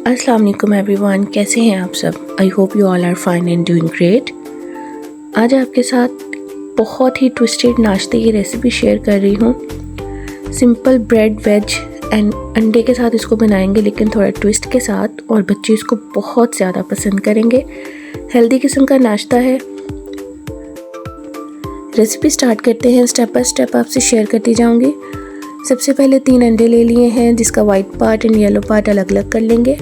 अस्सलाम वालेकुम एवरीवन, कैसे हैं आप सब। I hope you all are fine and doing great. आज आपके साथ बहुत ही ट्विस्टेड नाश्ते की रेसिपी शेयर कर रही हूँ। सिंपल ब्रेड वेज एंड अंडे के साथ इसको बनाएंगे, लेकिन थोड़ा ट्विस्ट के साथ, और बच्चे इसको बहुत ज़्यादा पसंद करेंगे। हेल्दी किस्म का नाश्ता है। रेसिपी स्टार्ट करते हैं। स्टेप बाय स्टेप आपसे शेयर करती जाऊँगी। सबसे पहले 3 अंडे ले लिए हैं, जिसका white part and yellow part अलग अलग कर लेंगे।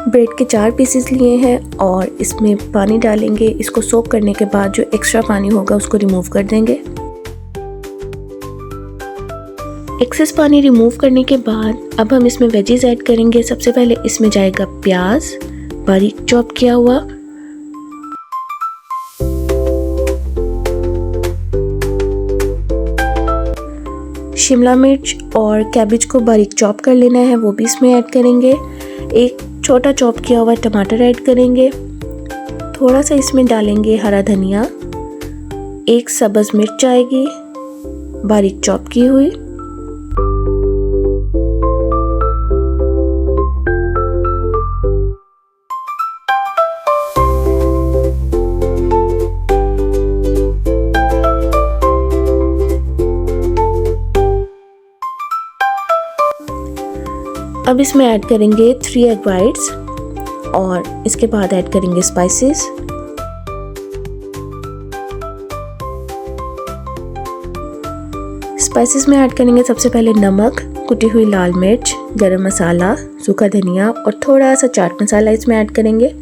ब्रेड के 4 पीसेस लिए हैं और इसमें पानी डालेंगे। इसको सोक करने के बाद जो एक्स्ट्रा पानी होगा उसको रिमूव कर देंगे। एक्सेस पानी रिमूव करने के बाद अब हम इसमें वेजीज ऐड करेंगे। सबसे पहले इसमें जाएगा प्याज बारीक चॉप किया हुआ, शिमला मिर्च और कैबेज को बारीक चॉप कर लेना है, वो भी इसमें ऐड करेंगे। एक छोटा चॉप किया हुआ टमाटर ऐड करेंगे। थोड़ा सा इसमें डालेंगे हरा धनिया, एक सब्ज़ मिर्च आएगी बारीक चॉप की हुई, अब इसमें ऐड करेंगे 3 एग वाइट्स और इसके बाद ऐड करेंगे स्पाइसेस। स्पाइसेस में ऐड करेंगे सबसे पहले नमक, कुटी हुई लाल मिर्च, गरम मसाला, सूखा धनिया और थोड़ा सा चाट मसाला इसमें ऐड करेंगे।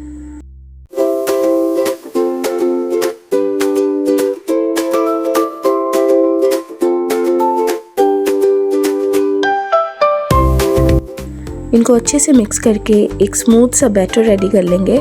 इनको अच्छे से मिक्स करके एक स्मूथ सा बैटर रेडी कर लेंगे।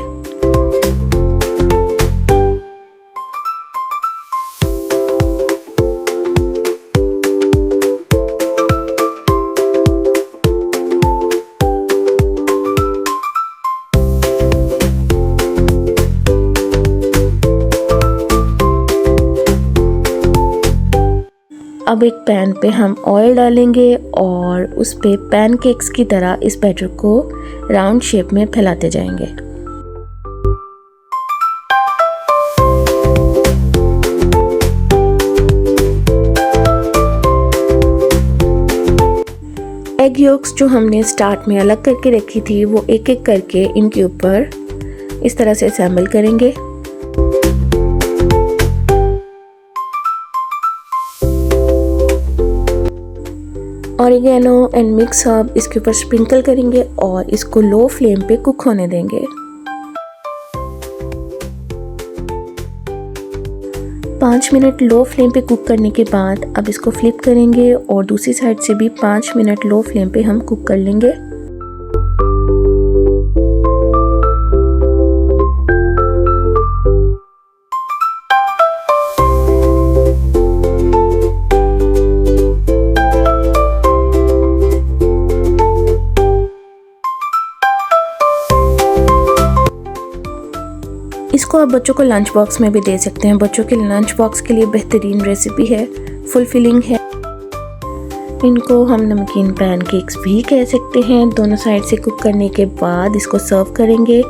अब एक पैन पे हम ऑयल डालेंगे और उस पे पैनकेक्स की तरह इस बैटर को राउंड शेप में फैलाते जाएंगे। एग योक्स जो हमने स्टार्ट में अलग करके रखी थी, वो एक एक करके इनके ऊपर इस तरह से असेंबल करेंगे। ऑरिगेनो एंड मिक्स हर्ब इसके ऊपर स्प्रिंकल करेंगे और इसको लो फ्लेम पे कुक होने देंगे। 5 मिनट लो फ्लेम पे कुक करने के बाद अब इसको फ्लिप करेंगे और दूसरी साइड से भी 5 मिनट लो फ्लेम पे हम कुक कर लेंगे। इसको आप बच्चों को लंच बॉक्स में भी दे सकते हैं। बच्चों के लंच बॉक्स के लिए बेहतरीन रेसिपी है, फुलफिलिंग है। इनको हम नमकीन पैनकेक्स भी कह सकते हैं। दोनों साइड से कुक करने के बाद इसको सर्व करेंगे।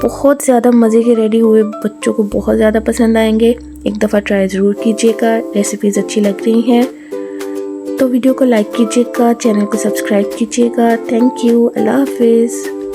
बहुत ज़्यादा मज़े के रेडी हुए, बच्चों को बहुत ज़्यादा पसंद आएंगे। एक दफ़ा ट्राई ज़रूर कीजिएगा। रेसिपीज़ अच्छी लग रही हैं तो वीडियो को लाइक कीजिएगा, चैनल को सब्सक्राइब कीजिएगा। Thank you. अल्लाह हाफिज़।